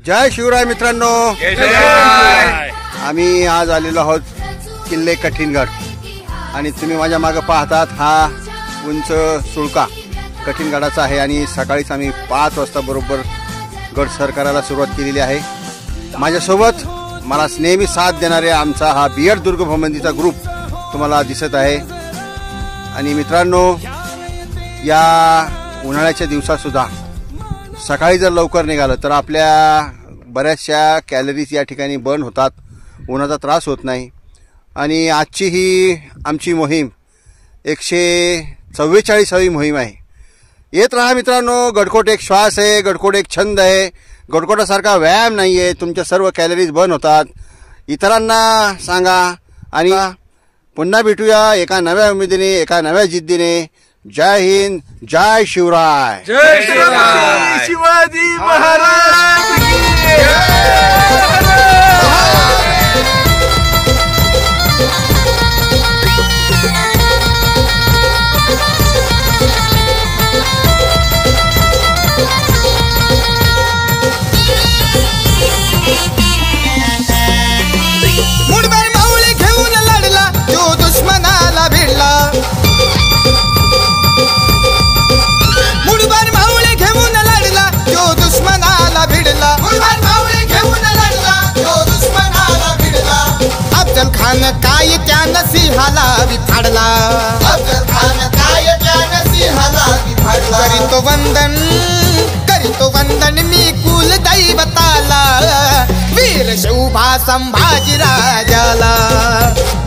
जय शिवराय मित्रांनो, आम्ही आज आलेलो आहोत किल्ले कठीणगड आणि तुम्ही माझ्या मागे पाहतात हा उंच सुळका कठीणगडाचा आहे आणि सकाळीच आम्ही 5 वाजता बरोबर गड सर करायला सुरुवात केलेली आहे। माझ्यासोबत मला नेहमी साथ देणारे आमचा हा बियड दुर्ग भवंतीचा ग्रुप तुम्हाला दिसत आहे। आणि मित्रांनो, या उन्हाळ्याच्या दिवसात सुद्धा सकाळी जर लवकर निघालं तर आपल्या बऱ्याचशा कॅलरीज या ठिकाणी बर्न होतात, उन्हाचा त्रास होत नाही। आणि आजची ही आमची मोहीम 144वी मोहीम आहे। येत राहा मित्रांनो, गडकोट एक श्वास आहे, गडकोट एक छंद आहे, गडकोटासारखा व्यायाम नाही आहे। तुमच्या सर्व कॅलरीज बर्न होतात, इतरांना सांगा आणि पुन्हा भेटूया एका नव्या उमेदीने, एका नव्या जिद्दीने। जय हिंद, जय शिवराय, जय शिवराय, शिवाजी महाराज की जय। मुठभर माऊली घेऊन लढला जो दुश्मनाला भिडला, मुठभर माऊली घेऊन लढला जो दुश्मनाला भिडला, मुठभर माऊली घेऊन लढला जो दुश्मनाला भिडला। अफजल खान काय त्यानं सिंहाला विफाडला, अफजल खान काय त्यानं सिंहाला विफाडला। करीतो वंदन, करीतो वंदन मी कुल दैवताला, वीर शोभा संभाजी राजाला,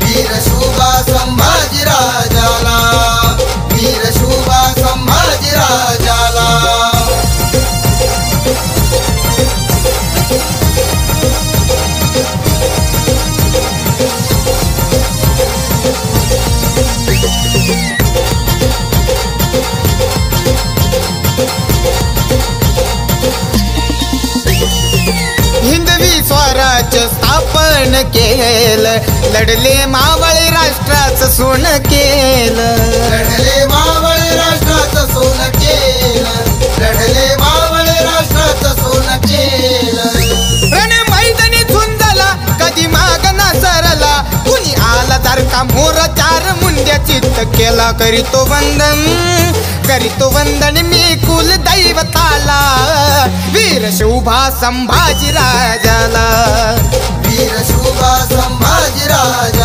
वीर शोभा संभाजी राजाला, वीर शोभा संभाजी राजाला। हिंदवी स्वराज्य स्थापन केलं, लढले मावळे राष्ट्राचं सोन केलं, लढले मावळे राष्ट्राचं सोन केलं, लढले मावळे राष्ट्राचं सोन केलं। रण मैदानी झुंजला कधी माग ना सरला, कुणी आला तर का मोर्चार मुंड्या चित्त केला। करीतो वंदन, करीतो वंदन मी कुल दैवताला, वीर शोभा संभाजी राजाला, वीर शोभा संभाजी राजा।